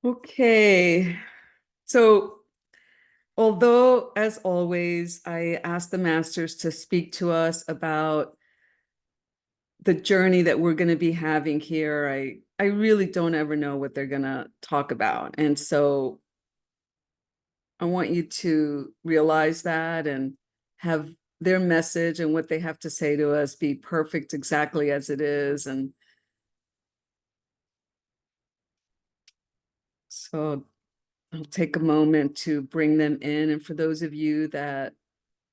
Okay. So, although, as always, I ask the masters to speak to us about the journey that we're going to be having here, I really don't ever know what they're going to talk about. And so I want you to realize that and have their message and what they have to say to us be perfect exactly as it is. And so I'll take a moment to bring them in. And for those of you that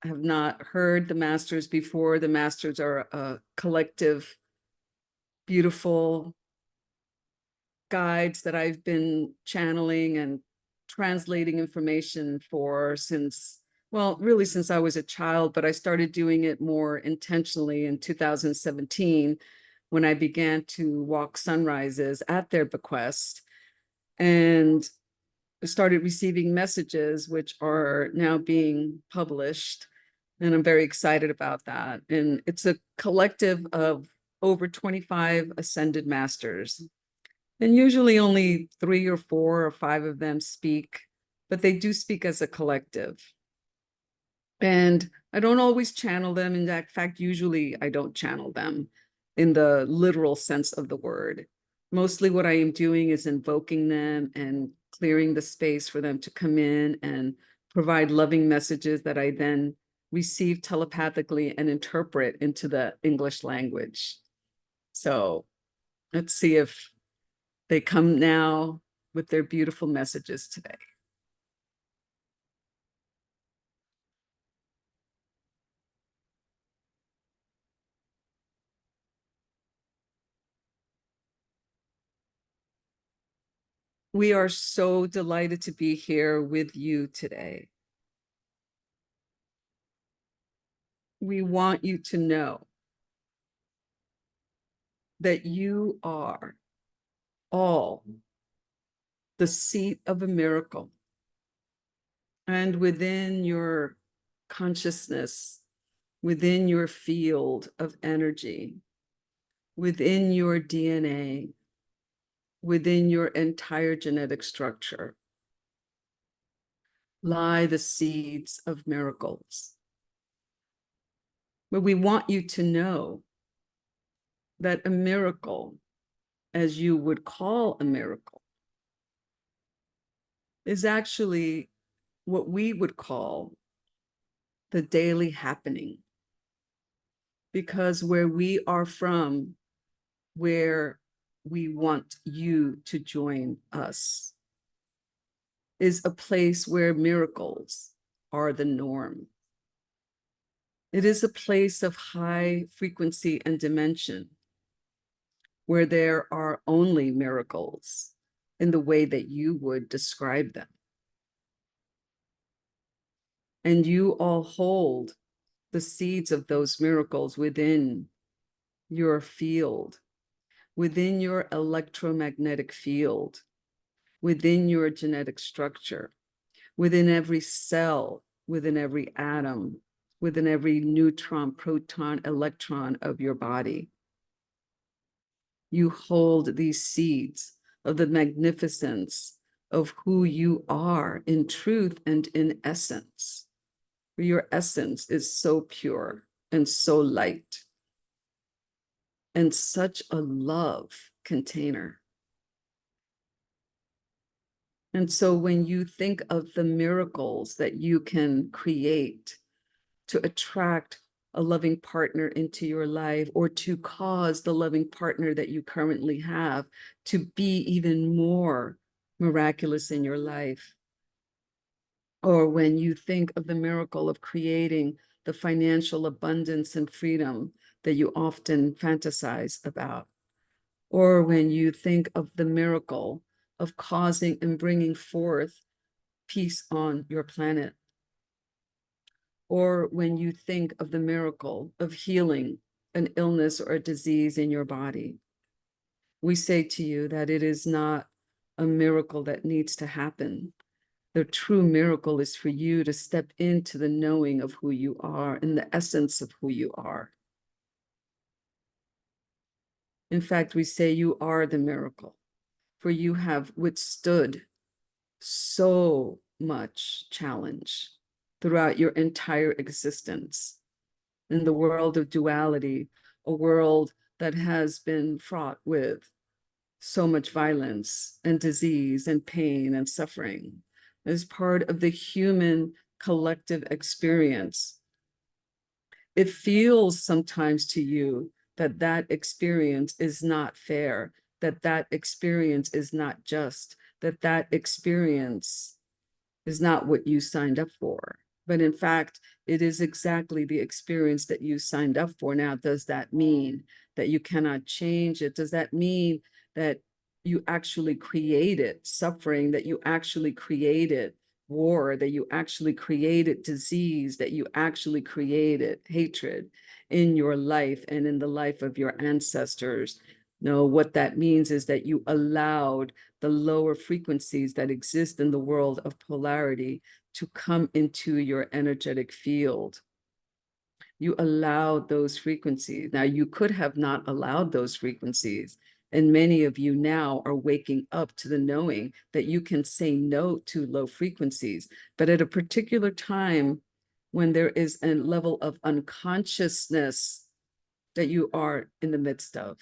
have not heard the masters before, the masters are a collective, beautiful guides that I've been channeling and translating information for since, well, really since I was a child, but I started doing it more intentionally in 2017 when I began to walk sunrises at their bequest and started receiving messages which are now being published. And I'm very excited about that. And it's a collective of over 25 ascended masters. And usually only 3 or 4 or 5 of them speak, but they do speak as a collective. And I don't always channel them. In fact, usually I don't channel them in the literal sense of the word. Mostly what I am doing is invoking them and clearing the space for them to come in and provide loving messages that I then receive telepathically and interpret into the English language. So let's see if they come now with their beautiful messages today. We are so delighted to be here with you today. We want you to know that you are all the seat of a miracle. And within your consciousness, within your field of energy, within your DNA, within your entire genetic structure, lie the seeds of miracles. But we want you to know that a miracle, as you would call a miracle, is actually what we would call the daily happening. Because where we are from, where we want you to join us, is a place where miracles are the norm. It is a place of high frequency and dimension where there are only miracles in the way that you would describe them. And you all hold the seeds of those miracles within your field, within your electromagnetic field, within your genetic structure, within every cell, within every atom, within every neutron, proton, electron of your body. You hold these seeds of the magnificence of who you are in truth and in essence. Your essence is so pure and so light and such a love container. And so when you think of the miracles that you can create to attract a loving partner into your life, or to cause the loving partner that you currently have to be even more miraculous in your life, or when you think of the miracle of creating the financial abundance and freedom that you often fantasize about, or when you think of the miracle of causing and bringing forth peace on your planet, or when you think of the miracle of healing an illness or a disease in your body, we say to you that it is not a miracle that needs to happen. The true miracle is for you to step into the knowing of who you are and the essence of who you are. In fact, we say you are the miracle. for you have withstood so much challenge throughout your entire existence in the world of duality, a world that has been fraught with so much violence and disease and pain and suffering as part of the human collective experience. It feels sometimes to you that that experience is not fair, that that experience is not just, that that experience is not what you signed up for. But in fact, it is exactly the experience that you signed up for. Now, does that mean that you cannot change it? Does that mean that you actually created suffering, that you actually created war, that you actually created disease, that you actually created hatred in your life and in the life of your ancestors? No, what that means is that you allowed the lower frequencies that exist in the world of polarity to come into your energetic field. You allowed those frequencies. Now, you could have not allowed those frequencies. And many of you now are waking up to the knowing that you can say no to low frequencies. But at a particular time, when there is a level of unconsciousness that you are in the midst of,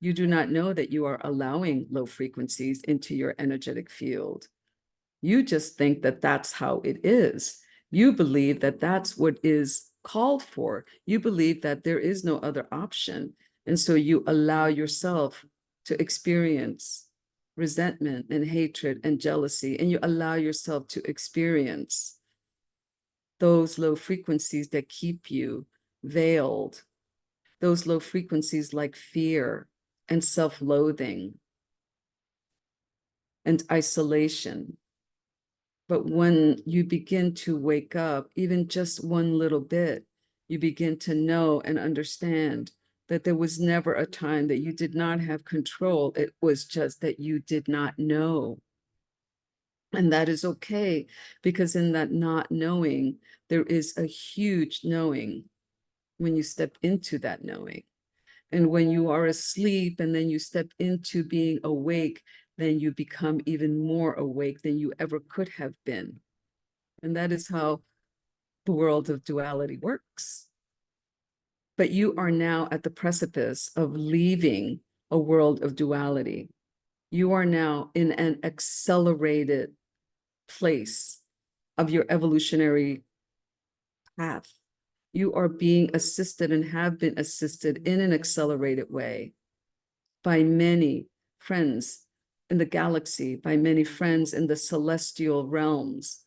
you do not know that you are allowing low frequencies into your energetic field. You just think that that's how it is. You believe that that's what is called for. You believe that there is no other option. And so you allow yourself to experience resentment and hatred and jealousy, and you allow yourself to experience those low frequencies that keep you veiled, those low frequencies like fear and self-loathing and isolation. But when you begin to wake up, even just one little bit, you begin to know and understand that there was never a time that you did not have control. It was just that you did not know. And that is okay, because in that not knowing, there is a huge knowing when you step into that knowing. And when you are asleep and then you step into being awake, then you become even more awake than you ever could have been. And that is how the world of duality works. But you are now at the precipice of leaving a world of duality. You are now in an accelerated place of your evolutionary path. You are being assisted and have been assisted in an accelerated way by many friends in the galaxy, by many friends in the celestial realms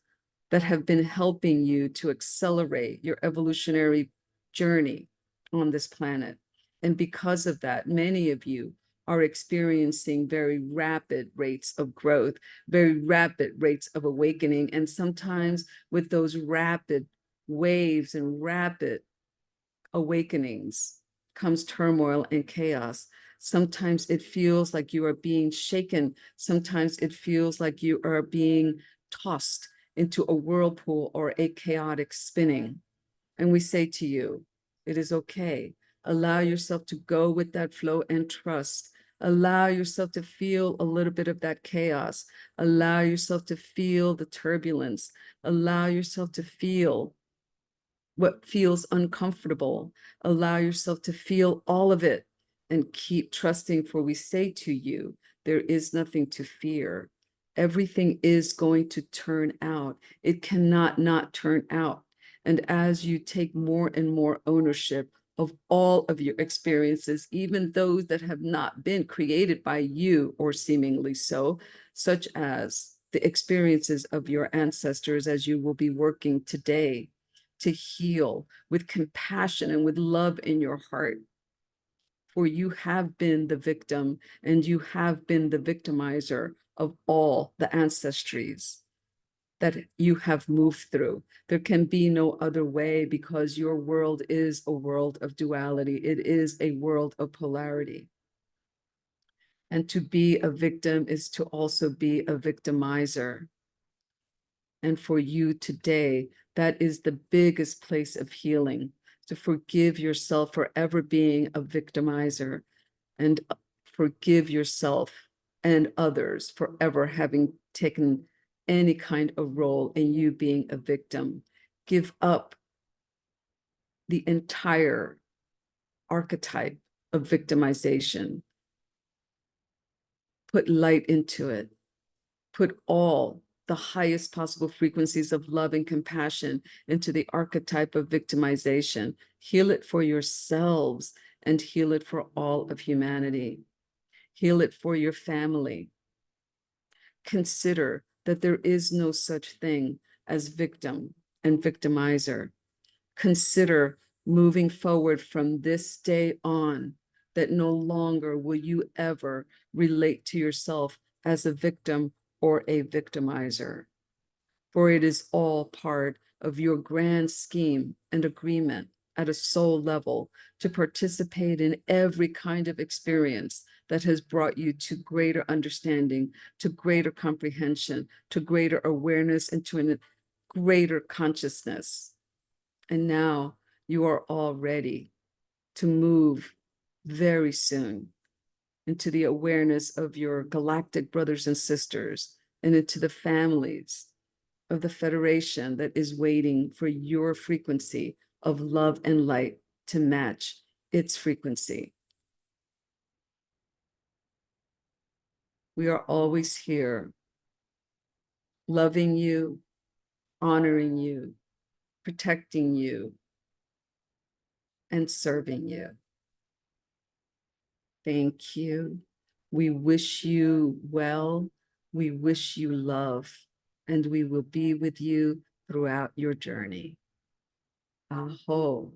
that have been helping you to accelerate your evolutionary journey on this planet. And because of that, many of you are experiencing very rapid rates of growth, very rapid rates of awakening. And sometimes with those rapid waves and rapid awakenings comes turmoil and chaos. Sometimes it feels like you are being shaken. Sometimes it feels like you are being tossed into a whirlpool or a chaotic spinning. And we say to you, it is okay. Allow yourself to go with that flow and trust. Allow yourself to feel a little bit of that chaos. Allow yourself to feel the turbulence. Allow yourself to feel what feels uncomfortable. Allow yourself to feel all of it and keep trusting, for we say to you, there is nothing to fear. Everything is going to turn out. It cannot not turn out. And as you take more and more ownership of all of your experiences, even those that have not been created by you or seemingly so, such as the experiences of your ancestors, as you will be working today to heal with compassion and with love in your heart. For you have been the victim and you have been the victimizer of all the ancestries that you have moved through. There can be no other way, because your world is a world of duality. It is a world of polarity. And to be a victim is to also be a victimizer. And for you today, that is the biggest place of healing, to forgive yourself for ever being a victimizer, and forgive yourself and others for ever having taken any kind of role in you being a victim. Give up the entire archetype of victimization. Put light into it. Put all the highest possible frequencies of love and compassion into the archetype of victimization. Heal it for yourselves and heal it for all of humanity. Heal it for your family. Consider that there is no such thing as victim and victimizer. Consider moving forward from this day on that no longer will you ever relate to yourself as a victim or a victimizer, for it is all part of your grand scheme and agreement at a soul level to participate in every kind of experience that has brought you to greater understanding, to greater comprehension, to greater awareness, and to a greater consciousness. And now you are all ready to move very soon into the awareness of your galactic brothers and sisters and into the families of the Federation that is waiting for your frequency of love and light to match its frequency. We are always here, loving you, honoring you, protecting you, and serving you. Thank you. We wish you well. We wish you love, and we will be with you throughout your journey. Aho.